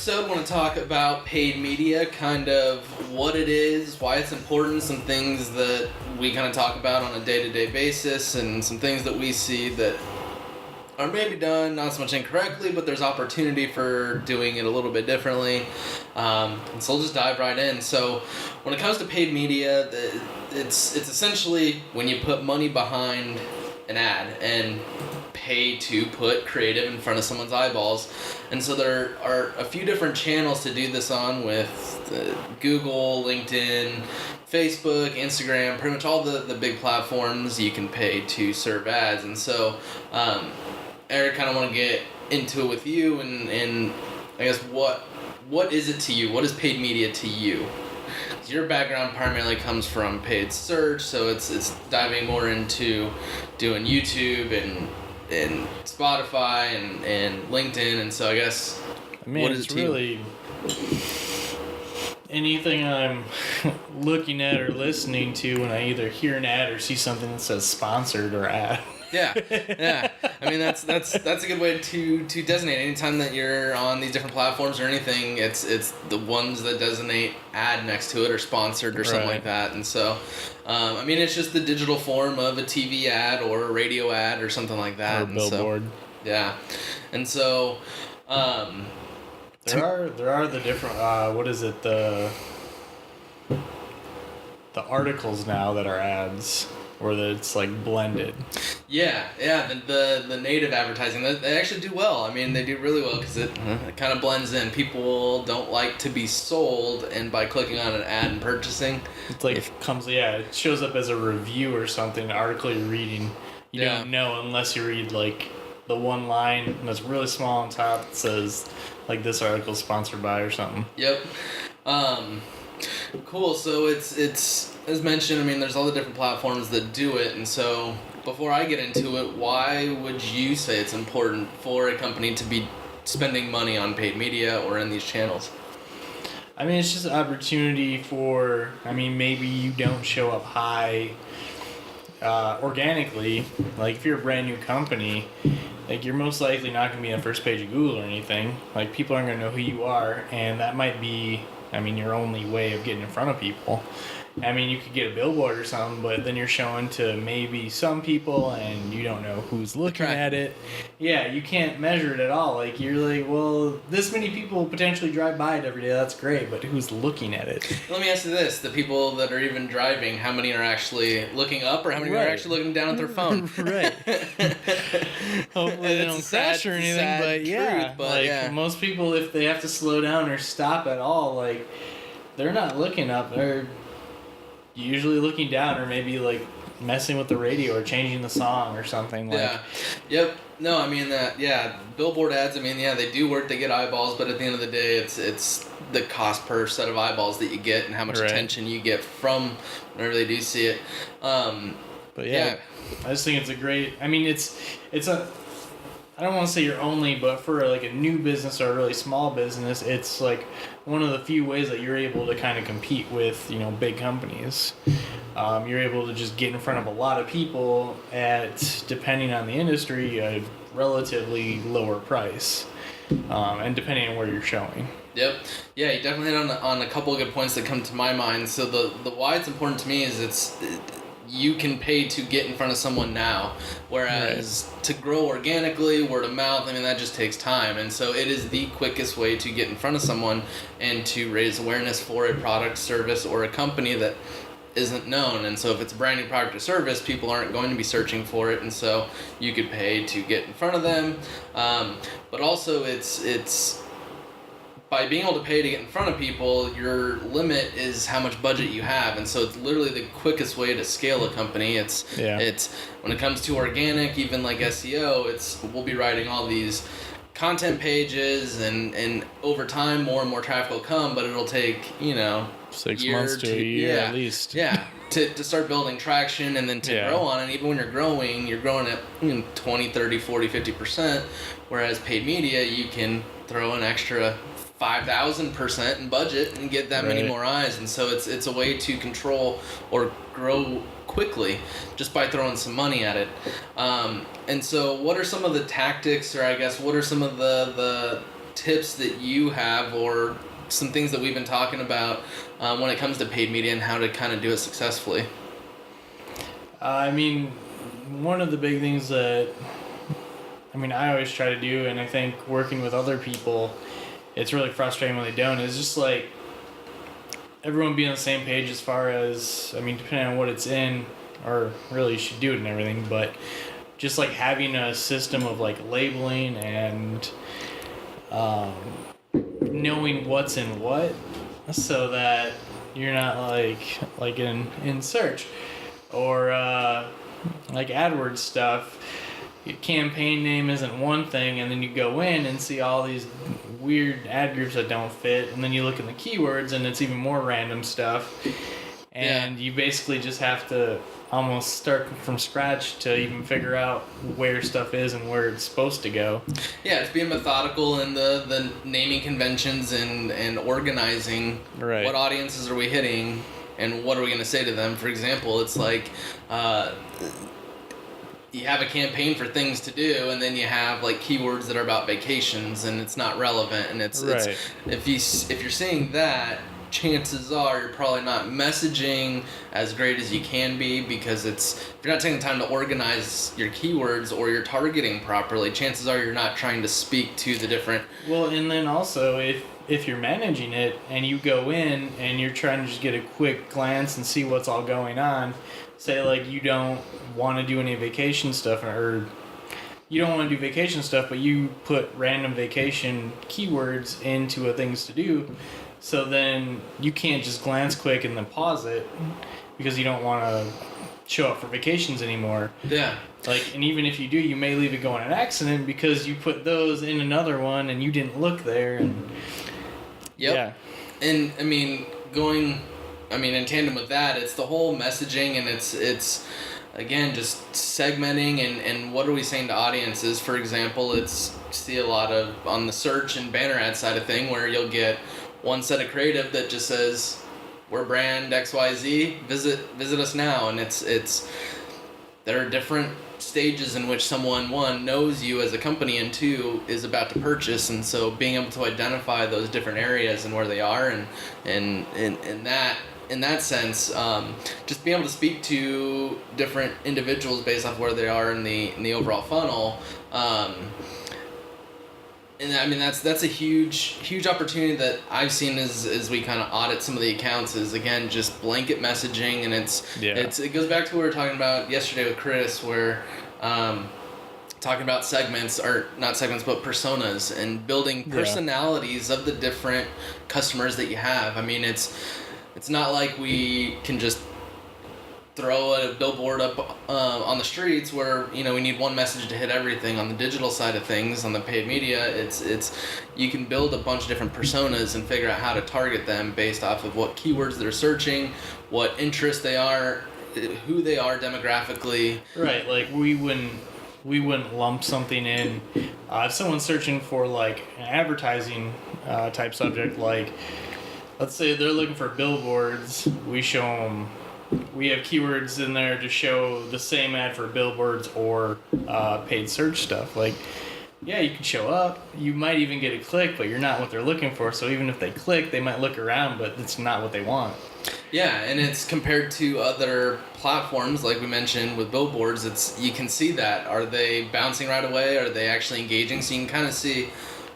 episode, I want to talk about paid media, kind of what it is, why it's important, some things that we kind of talk about on a day-to-day basis, and some things that we see that are maybe done not so much incorrectly, but there's opportunity for doing it a little bit differently. And so we'll just dive right in. So when it comes to paid media, it's essentially when you put money behind an ad and pay to put creative in front of someone's eyeballs. And so there are a few different channels to do this on with Google, LinkedIn, Facebook, Instagram, pretty much all the big platforms you can pay to serve ads. And so Eric, kind of want to get into it with you and I guess what is it to you? What is paid media to you? Your background primarily comes from paid search, so it's diving more into doing YouTube and Spotify and LinkedIn, and so I guess what is it's really anything I'm looking at or listening to when I either hear an ad or see something that says sponsored or ad. Yeah. I mean, that's a good way to designate. Anytime that you're on these different platforms or anything, it's the ones that designate ad next to it or sponsored or something like that. And so, I mean, it's just the digital form of a TV ad or a radio ad or something like that. Or a billboard. Yeah. And so, there are the different the articles now that are ads, or that it's like blended. Yeah, the native advertising, they actually do well. I mean, they do really well because it kind of blends in. People don't like to be sold, and by clicking on an ad and purchasing, it's like it shows up as a review or something, an article you're reading. You don't know unless you read like the one line that's really small on top that says like this article is sponsored by or something. Yep. Cool. So it's as mentioned, I mean, there's all the different platforms that do it, and so before I get into it, why would you say it's important for a company to be spending money on paid media or in these channels? I mean, it's just an opportunity for, maybe you don't show up high organically. Like, if you're a brand new company, like, you're most likely not going to be on the first page of Google or anything. Like, people aren't going to know who you are, and that might be, your only way of getting in front of people. You could get a billboard or something, but then you're showing to maybe some people and you don't know who's looking at it. Yeah, you can't measure it at all. Like, you're like, well, this many people potentially drive by it every day. That's great, but who's looking at it? Let me ask you this. The people that are even driving, how many are actually looking up or how many are actually looking down at their phone? Right. Hopefully they don't crash or anything, but yeah. Truth, most people, if they have to slow down or stop at all, like, they're not looking up. They're usually looking down or maybe like messing with the radio or changing the song or something. Yep. No, billboard ads, they do work, they get eyeballs, but at the end of the day, it's the cost per set of eyeballs that you get and how much attention you get from whenever they do see it. But I just think it's a great, it's a, I don't want to say you're only, but for like a new business or a really small business, it's like one of the few ways that you're able to kind of compete with, big companies. You're able to just get in front of a lot of people at, depending on the industry, a relatively lower price, and depending on where you're showing. Yep. Yeah, you definitely hit on a couple of good points that come to my mind. So the why it's important to me is you can pay to get in front of someone now, whereas to grow organically, word of mouth, that just takes time. And so it is the quickest way to get in front of someone and to raise awareness for a product, service, or a company that isn't known. And so if it's a brand new product or service, people aren't going to be searching for it, and so you could pay to get in front of them. But also it's by being able to pay to get in front of people, your limit is how much budget you have, and so it's literally the quickest way to scale a company. It's when it comes to organic, even like SEO, we'll be writing all these content pages, and over time more and more traffic will come, but it'll take 6 months to a year at least. Yeah. To start building traction and then to grow on it. Even when you're growing at 20, 30, 40, 50%, whereas paid media, you can throw an extra 5,000% in budget and get that many more eyes. And so it's a way to control or grow quickly just by throwing some money at it. And so what are some of the tactics, or I guess what are some of the tips that you have or some things that we've been talking about when it comes to paid media and how to kind of do it successfully? I mean, one of the big things that I always try to do, and I think working with other people, it's really frustrating when they don't, is just like everyone be on the same page as far as, depending on what it's in, or really you should do it and everything, but just like having a system of like labeling and knowing what's in what, so that you're not like in search or like AdWords stuff. Your campaign name isn't one thing, and then you go in and see all these weird ad groups that don't fit, and then you look in the keywords and it's even more random stuff, and you basically just have to almost start from scratch to even figure out where stuff is and where it's supposed to go. Yeah, it's being methodical in the naming conventions and organizing what audiences are we hitting and what are we going to say to them. For example, it's like you have a campaign for things to do, and then you have like keywords that are about vacations, and it's not relevant. And it's if you're seeing that, chances are you're probably not messaging as great as you can be, because if you're not taking the time to organize your keywords or you're targeting properly, chances are you're not trying to speak to the different. Well, and then also if you're managing it and you go in and you're trying to just get a quick glance and see what's all going on, say like you don't want to do any vacation stuff, or you don't want to do vacation stuff, but you put random vacation keywords into a things to do, so then you can't just glance quick and then pause it because you don't want to show up for vacations anymore. Yeah. Like, and even if you do, you may leave it go on an accident because you put those in another one and you didn't look there. And yep. Yeah. And in tandem with that, it's the whole messaging, and it's again just segmenting and what are we saying to audiences. For example, see a lot of on the search and banner ad side of thing where you'll get one set of creative that just says we're brand XYZ, visit us now, and it's there are different stages in which someone, one, knows you as a company, and two, is about to purchase. And so being able to identify those different areas and where they are, and in that sense, just being able to speak to different individuals based off where they are in the overall funnel. And that's a huge opportunity that I've seen as we kind of audit some of the accounts, is again just blanket messaging, and it goes back to what we were talking about yesterday with Chris, where talking about segments, or not segments but personas, and building personalities of the different customers that you have. It's not like we can just throw a billboard up on the streets where we need one message to hit everything. On the digital side of things, on the paid media, it's you can build a bunch of different personas and figure out how to target them based off of what keywords they're searching, what interests they are, who they are demographically. Right, like we wouldn't lump something in. If someone's searching for like an advertising type subject, like let's say they're looking for billboards, we show them. We have keywords in there to show the same ad for billboards or paid search stuff. Like, yeah, you can show up. You might even get a click, but you're not what they're looking for. So even if they click, they might look around, but it's not what they want. Yeah, and it's compared to other platforms, like we mentioned with billboards. You can see that. Are they bouncing right away? Are they actually engaging? So you can kind of see,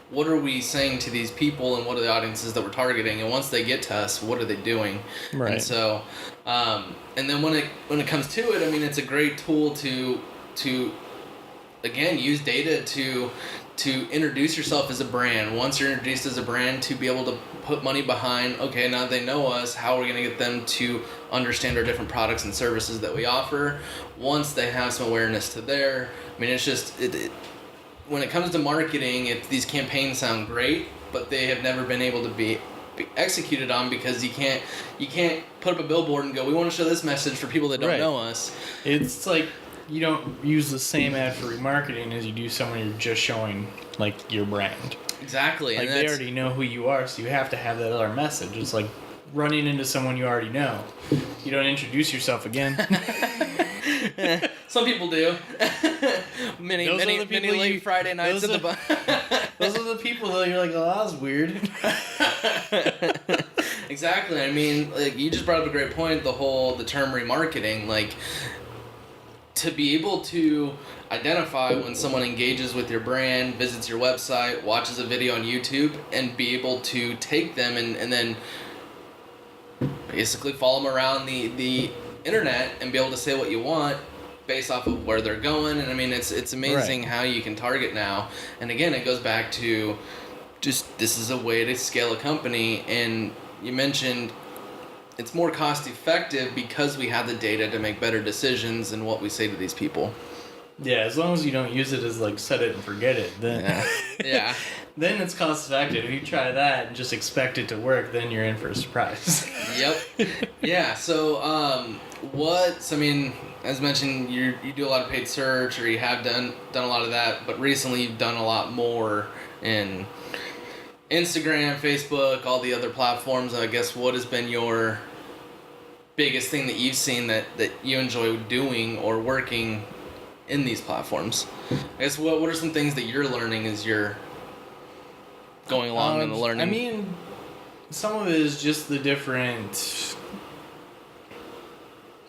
what are we saying to these people, and what are the audiences that we're targeting? And once they get to us, what are they doing? Right. And so, and then when it comes to it, it's a great tool to again use data to introduce yourself as a brand. Once you're introduced as a brand, to be able to put money behind, okay, now they know us, how are we going to get them to understand our different products and services that we offer? Once they have some awareness to there, it's just when it comes to marketing, if these campaigns sound great, but they have never been able to be executed on, because you can't put up a billboard and go, we want to show this message for people that don't know us. It's like you don't use the same ad for remarketing as you do someone you're just showing like your brand. Exactly. Like they already know who you are, so you have to have that other message. It's like running into someone you already know. You don't introduce yourself again. Some people do. many late Friday nights at the bar. Those are the people that you're like, oh, that was weird. Exactly. I mean, like, you just brought up a great point. The term remarketing, like, to be able to identify when someone engages with your brand, visits your website, watches a video on YouTube, and be able to take them and then basically follow them around the internet and be able to say what you want based off of where they're going. And I mean, it's amazing how you can target now. And again, it goes back to just, this is a way to scale a company. And you mentioned it's more cost effective because we have the data to make better decisions in what we say to these people. Yeah, as long as you don't use it as like set it and forget it, then yeah. Then it's cost effective. If you try that and just expect it to work, then you're in for a surprise. Yep. Yeah. So, I mean, as mentioned, you do a lot of paid search, or you have done a lot of that, but recently you've done a lot more in Instagram, Facebook, all the other platforms. I guess, what has been your biggest thing that you've seen that you enjoy doing or working in these platforms? I guess, what are some things that you're learning as you're going along in the learning? I mean, some of it is just the different,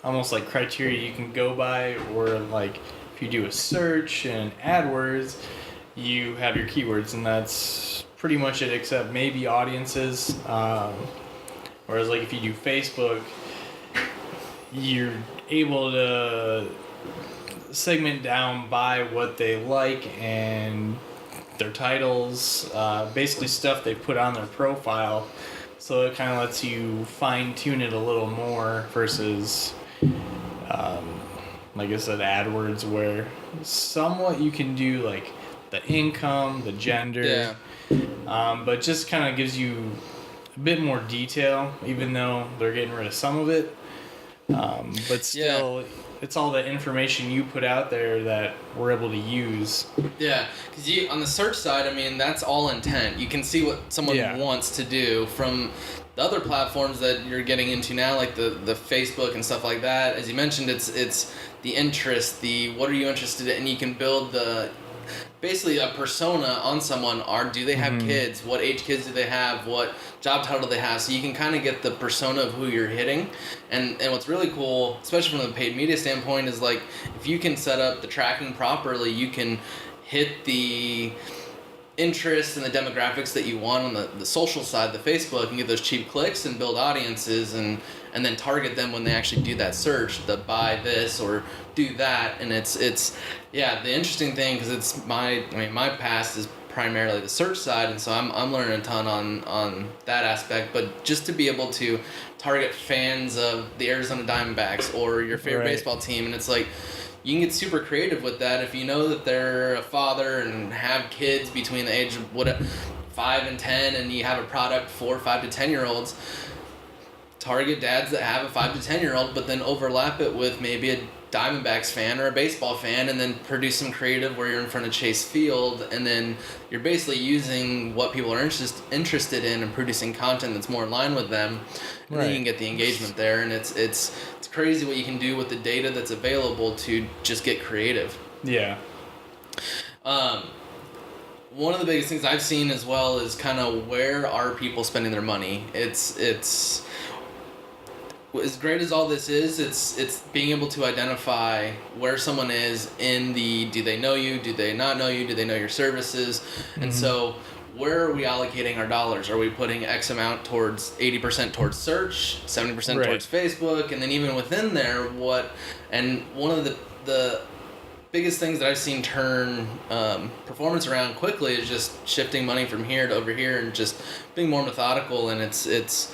almost like criteria you can go by, or like if you do a search in AdWords, you have your keywords, and that's pretty much it, except maybe audiences. Whereas like if you do Facebook, you're able to segment down by what they like and their titles, basically stuff they put on their profile. So it kind of lets you fine tune it a little more versus, like I said, AdWords, where somewhat you can do like the income, the gender, but just kind of gives you a bit more detail, even though they're getting rid of some of it. But still, it's all the information you put out there that we're able to use. Yeah, because on the search side, I mean, that's all intent. You can see what someone wants to do. From the other platforms that you're getting into now, like the Facebook and stuff like that, as you mentioned, it's the interest, the what are you interested in, and you can build basically a persona on someone. Do they have kids? What age kids do they have? What job title do they have? So you can kind of get the persona of who you're hitting. And what's really cool, especially from the paid media standpoint, is like if you can set up the tracking properly, you can hit the interests and the demographics that you want on the social side, the Facebook, and get those cheap clicks and build audiences and then target them when they actually do that search, to buy this or do that. And it's the interesting thing, because it's my past is primarily the search side, and so I'm learning a ton on that aspect. But just to be able to target fans of the Arizona Diamondbacks or your favorite baseball team, and it's like, you can get super creative with that if you know that they're a father and have kids between the age of 5 and 10, and you have a product for 5 to 10-year-olds. Target dads that have a 5 to 10-year-old, but then overlap it with maybe a Diamondbacks fan or a baseball fan, and then produce some creative where you're in front of Chase Field, and then you're basically using what people are interested in and producing content that's more in line with them, and then you can get the engagement there. And it's crazy what you can do with the data that's available to just get creative. Yeah. One of the biggest things I've seen as well is kind of, where are people spending their money? It's as great as all this is, it's being able to identify where someone is in the, do they know you, do they not know you, do they know your services, and so where are we allocating our dollars? Are we putting X amount towards 80% towards search, 70% towards Facebook, and then even within there, and one of the biggest things that I've seen turn performance around quickly is just shifting money from here to over here and just being more methodical. And it's just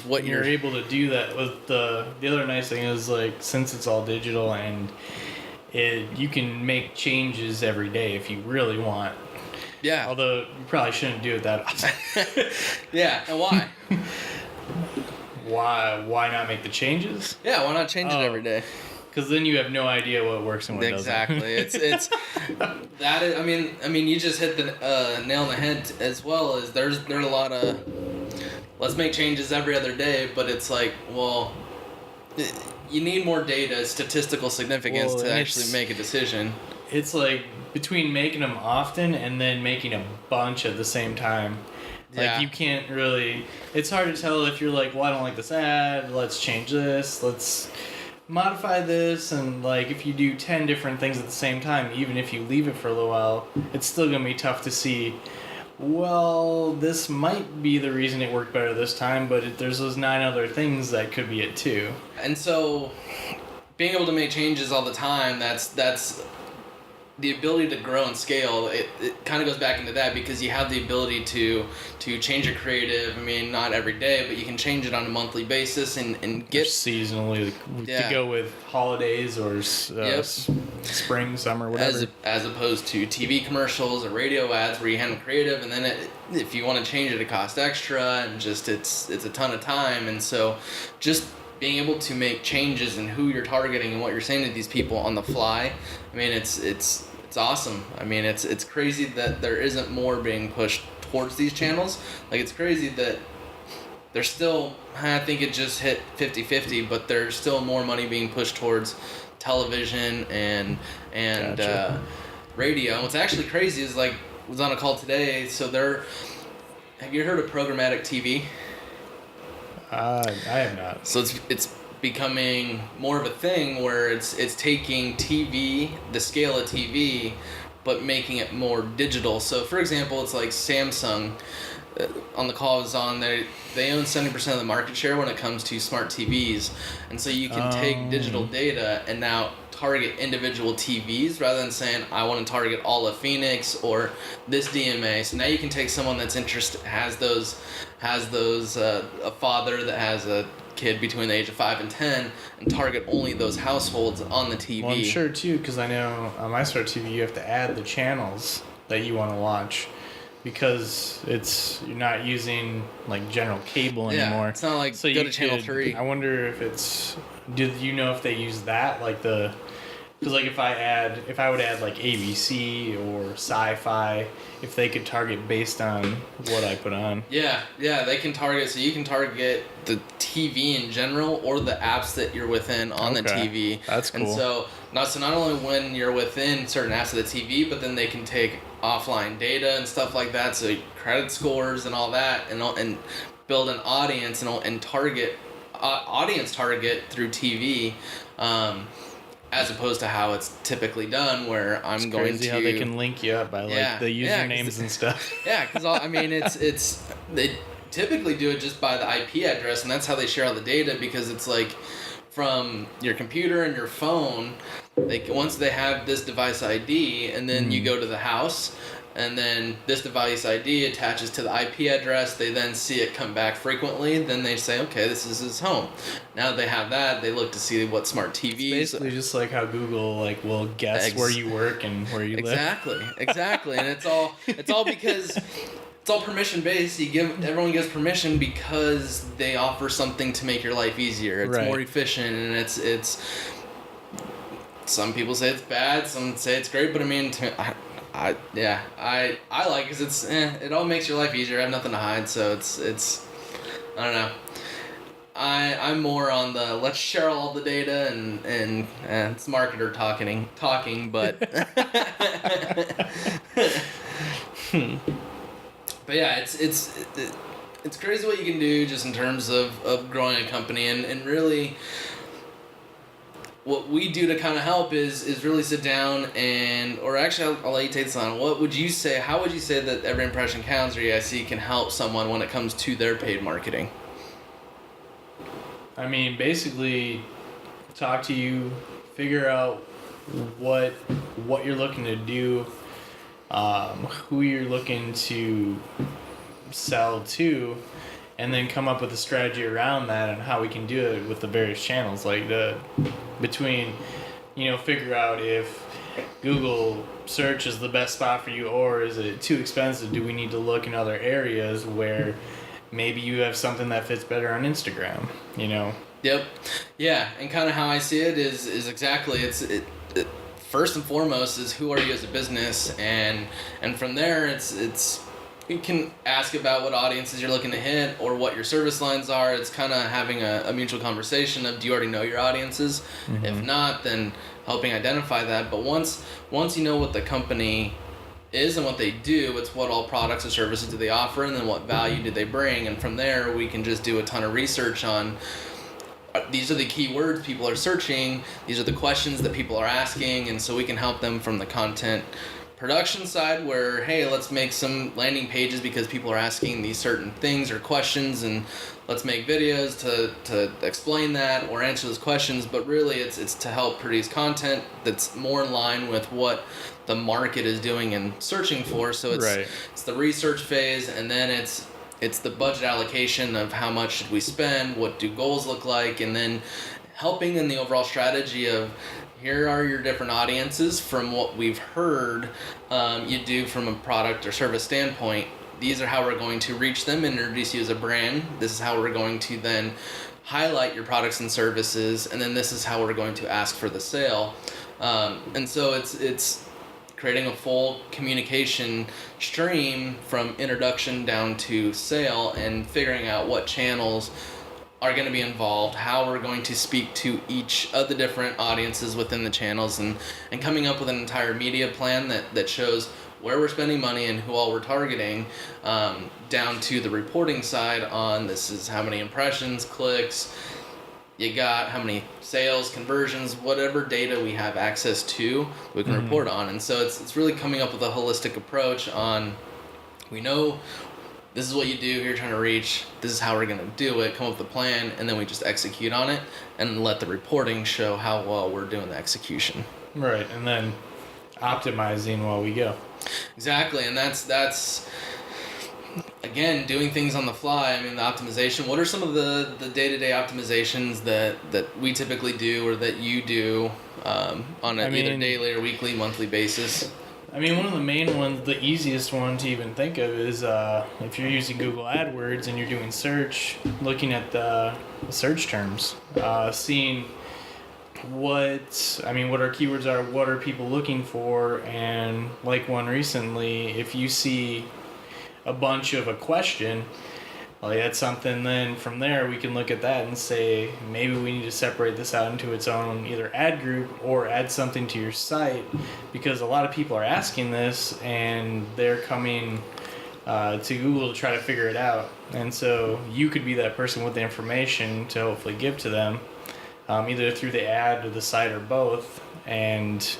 what you're able to do that with the other nice thing is, like, since it's all digital, and you can make changes every day if you really want. Yeah. Although you probably shouldn't do it that often. Yeah, and why? Why not make the changes? Yeah, why not change it every day? Because then you have no idea what works and what doesn't. Exactly. It's that is. I mean, you just hit the nail on the head, as well as there's a lot of, let's make changes every other day, but it's like, well, you need more data, statistical significance to actually make a decision. It's like between making them often and then making a bunch at the same time. Like, you can't really... It's hard to tell if you're like, well, I don't like this ad, let's change this, let's modify this, and, like, if you do 10 different things at the same time, even if you leave it for a little while, it's still going to be tough to see, well, this might be the reason it worked better this time, but there's those 9 other things that could be it, too. And so, being able to make changes all the time, that's the ability to grow and scale. It kind of goes back into that, because you have the ability to change your creative. I mean, not every day, but you can change it on a monthly basis and get... Or seasonally, to go with holidays or spring, summer, whatever. As opposed to TV commercials or radio ads where you handle creative, and then if you want to change it, it costs extra, and just it's a ton of time. And so just being able to make changes in who you're targeting and what you're saying to these people on the fly, I mean, it's awesome. I mean, it's crazy that there isn't more being pushed towards these channels. Like, it's crazy that there's still, I think it just hit 50-50, but there's still more money being pushed towards television and Gotcha. Radio. And what's actually crazy is, like, I was on a call today, so have you heard of programmatic TV? I have not. So it's becoming more of a thing where it's taking TV, the scale of TV, but making it more digital. So, for example, it's like Samsung. On the call I was on, they own 70% of the market share when it comes to smart TVs, and so you can take digital data and now target individual TVs rather than saying, I want to target all of Phoenix or this DMA. So now you can take someone that's interested, has those a father that has a kid between the age of 5 and 10, and target only those households on the TV. Well, I'm sure too, because I know on my Smart TV you have to add the channels that you want to watch, because you're not using like general cable anymore. It's not like go to channel 3. I wonder if do you know if they use that, like because like if I would add like ABC or Sci-Fi, if they could target based on what I put on. Yeah, they can target. So you can target the TV in general or the apps that you're within on the TV. That's cool. And so not only when you're within certain apps of the TV, but then they can take offline data and stuff like that. So credit scores and all that, and build an audience and target audience target through TV. As opposed to how it's typically done, where it's going crazy to... how they can link you up by the usernames and stuff. Yeah, because I mean, they typically do it just by the IP address, and that's how they share all the data, because it's like from your computer and your phone, once they have this device ID, and then you go to the house, and then this device ID attaches to the IP address, they then see it come back frequently, then they say, okay, this is his home. Now that they have that, they look to see what smart TVs... It's basically just like how Google will guess where you work and where you live. Exactly. And it's all because it's all permission based. Everyone gives permission because they offer something to make your life easier. It's more efficient, and it's some people say it's bad, some say it's great, but I mean, I like it because it all makes your life easier. I have nothing to hide, so it's I don't know. I'm more on the let's share all the data and it's marketer talking, but but yeah, it's crazy what you can do just in terms of growing a company, and really what we do to kind of help is really sit down or actually I'll let you take this on. How would you say that Every Impression Counts or EIC can help someone when it comes to their paid marketing? I mean, basically, talk to you, figure out what you're looking to do, who you're looking to sell to, and then come up with a strategy around that and how we can do it with the various channels. Like figure out if Google search is the best spot for you, or is it too expensive? Do we need to look in other areas where maybe you have something that fits better on Instagram, Yep. Yeah, and kind of how I see it is exactly, it first and foremost is who are you as a business, and from there it's you can ask about what audiences you're looking to hit or what your service lines are. It's kind of having a mutual conversation of, do you already know your audiences? Mm-hmm. If not, then helping identify that. But once you know what the company is and what they do, it's what all products or services do they offer, and then what value do they bring. And from there, we can just do a ton of research on, these are the keywords people are searching, these are the questions that people are asking, and so we can help them from the content production side where, hey, let's make some landing pages because people are asking these certain things or questions, and let's make videos to explain that or answer those questions. But really it's to help produce content that's more in line with what the market is doing and searching for. So it's the research phase, and then it's the budget allocation of how much should we spend, what do goals look like, and then helping in the overall strategy of, here are your different audiences from what we've heard you do from a product or service standpoint. These are how we're going to reach them and introduce you as a brand. This is how we're going to then highlight your products and services, and then this is how we're going to ask for the sale. And so it's creating a full communication stream from introduction down to sale, and figuring out what channels are going to be involved, how we're going to speak to each of the different audiences within the channels, and coming up with an entire media plan that shows where we're spending money and who all we're targeting, down to the reporting side on, this is how many impressions, clicks you got, how many sales, conversions, whatever data we have access to, we can report on. And so it's really coming up with a holistic approach on, we know this is what you do, who you're trying to reach, this is how we're going to do it, come up with a plan, and then we just execute on it and let the reporting show how well we're doing the execution. Right, and then optimizing while we go. Exactly, and that's again, doing things on the fly. I mean, the optimization, what are some of the day-to-day optimizations that we typically do or that you do on either daily or weekly, monthly basis? I mean, one of the main ones, the easiest one to even think of is if you're using Google AdWords and you're doing search, looking at the search terms, seeing what our keywords are, what are people looking for, and like one recently, if you see a bunch of a question, like that's something, then from there we can look at that and say, maybe we need to separate this out into its own either ad group or add something to your site, because a lot of people are asking this and they're coming to Google to try to figure it out. And so you could be that person with the information to hopefully give to them, either through the ad or the site or both. And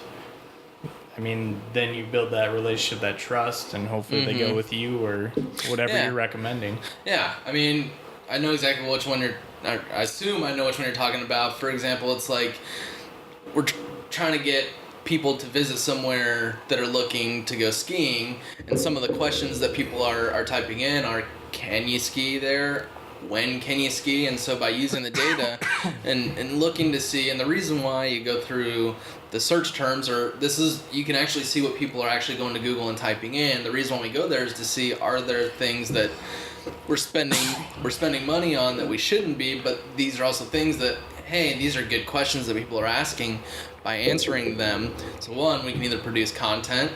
I mean, then you build that relationship, that trust, and hopefully they go with you or whatever you're recommending. Yeah, I mean, I know exactly which one I assume I know which one you're talking about. For example, it's like we're trying to get people to visit somewhere that are looking to go skiing, and some of the questions that people are typing in are, can you ski there? When can you ski? And so by using the data and looking to see, and the reason why you go through the search terms, or you can actually see what people are actually going to Google and typing in. The reason why we go there is to see, are there things that we're spending money on that we shouldn't be, but these are also things that, hey, these are good questions that people are asking. By answering them, so one, we can either produce content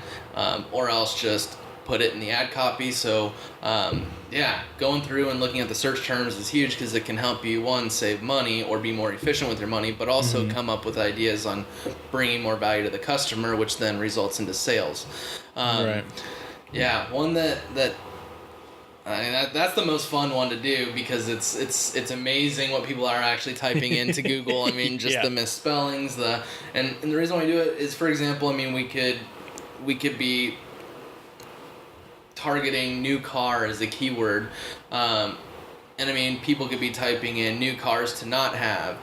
or else just put it in the ad copy. So going through and looking at the search terms is huge, because it can help you, one, save money or be more efficient with your money, but also come up with ideas on bringing more value to the customer, which then results into sales. Right. Yeah, one that's the most fun one to do, because it's amazing what people are actually typing into Google. I mean, just the misspellings, and the reason why we do it is, for example, I mean, we could be targeting new car as a keyword, and I mean, people could be typing in new cars to not have,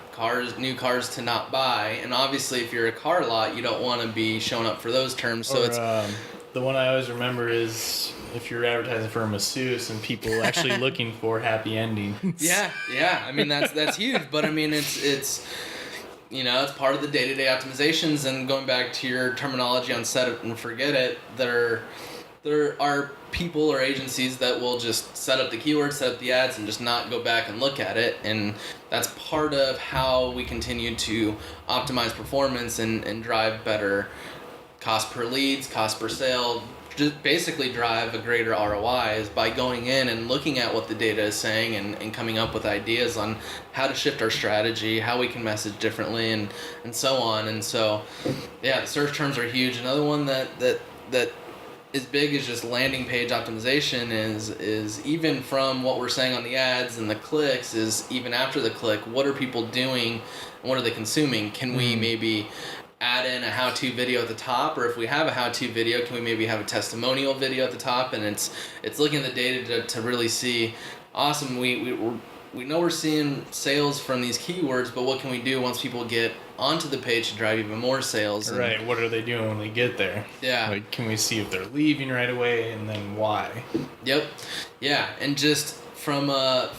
new cars to not buy, and obviously if you're a car lot, you don't want to be showing up for those terms. So it's the one I always remember is if you're advertising for a masseuse and people actually looking for happy endings. Yeah. I mean, that's huge, but I mean, it's it's part of the day-to-day optimizations. And going back to your terminology on set it and forget it, there are people or agencies that will just set up the keywords, set up the ads, and just not go back and look at it. And that's part of how we continue to optimize performance and drive better cost per leads, cost per sale, just basically drive a greater ROI is by going in and looking at what the data is saying and coming up with ideas on how to shift our strategy, how we can message differently, and so on. And so, yeah, the search terms are huge. Another one that is big is just landing page optimization is even from what we're saying on the ads and the clicks is even after the click, what are people doing and what are they consuming? Can we maybe add in a how-to video at the top, or if we have a how-to video, can we maybe have a testimonial video at the top? And it's looking at the data to really see, awesome, we know we're seeing sales from these keywords, but what can we do once people get onto the page to drive even more sales? And, right, what are they doing when they get there? Yeah. Like, can we see if they're leaving right away, and then why? Yep. Yeah, and just from a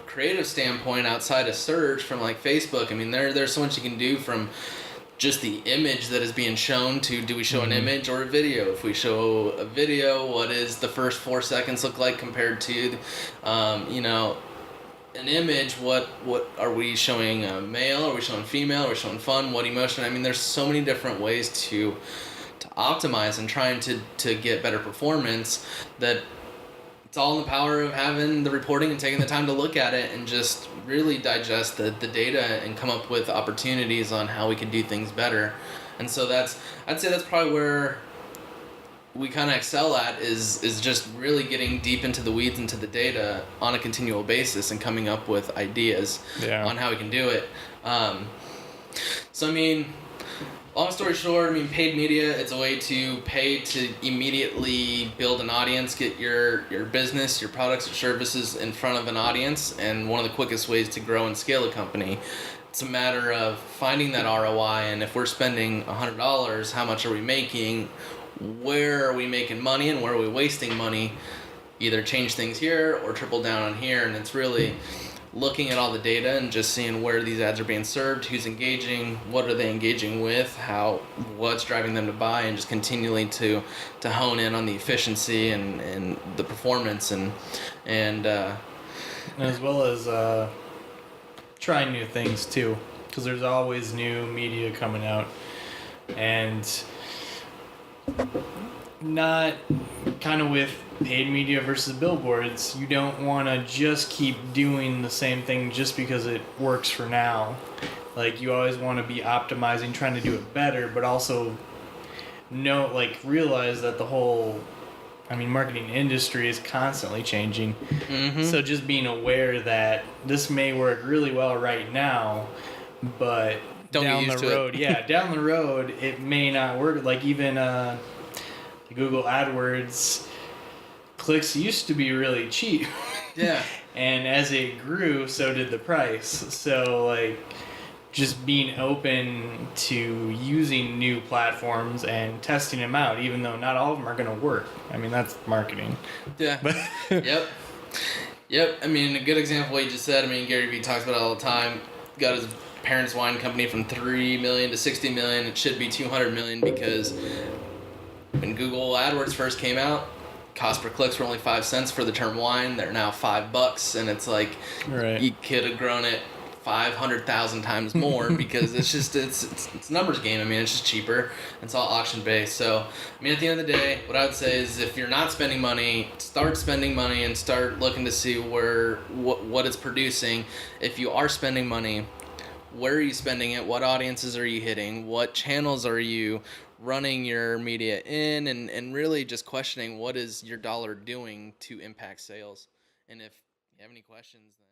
creative standpoint outside of search, from like Facebook, I mean, there's so much you can do from just the image that is being shown to, do we show an image or a video? If we show a video, what is the first 4 seconds look like compared to, an image? What are we showing? Male? Are we showing female? Are we showing fun? What emotion? I mean, there's so many different ways to optimize and trying to get better performance, that it's all in the power of having the reporting and taking the time to look at it and just really digest the data and come up with opportunities on how we can do things better. And so I'd say that's probably where we kind of excel at is just really getting deep into the weeds, into the data on a continual basis and coming up with ideas on how we can do it. So I mean, long story short, I mean, paid media, it's a way to pay to immediately build an audience, get your business, your products or services in front of an audience, and one of the quickest ways to grow and scale a company. It's a matter of finding that ROI, and if we're spending $100, how much are we making? Where are we making money and where are we wasting money? Either change things here or triple down on here, and it's really looking at all the data and just seeing where these ads are being served, who's engaging, what are they engaging with, what's driving them to buy, and just continually to hone in on the efficiency and the performance and as well as trying new things too, because there's always new media coming out, and not kind of with paid media versus billboards, you don't want to just keep doing the same thing just because it works for now. Like, you always want to be optimizing, trying to do it better, but also realize that the whole, marketing industry is constantly changing. Mm-hmm. So just being aware that this may work really well right now, but down the road, it may not work. Like, even Google AdWords clicks used to be really cheap. Yeah. And as it grew, so did the price. So, like, just being open to using new platforms and testing them out, even though not all of them are going to work. I mean, that's marketing. Yeah. Yep. I mean, a good example of what you just said, Gary Vee talks about it all the time. Got his parents' wine company from $3 million to $60 million. It should be $200 million, because when Google AdWords first came out, cost per clicks were only 5 cents for the term wine. They're now $5, and it's like, right, you could have grown it 500,000 times more because it's numbers game. It's just cheaper. It's all auction based. So at the end of the day, what I would say is, if you're not spending money, start spending money and start looking to see what it's producing. If you are spending money, where are you spending it? What audiences are you hitting? What channels are you running your media in? And really just questioning, what is your dollar doing to impact sales? And if you have any questions, then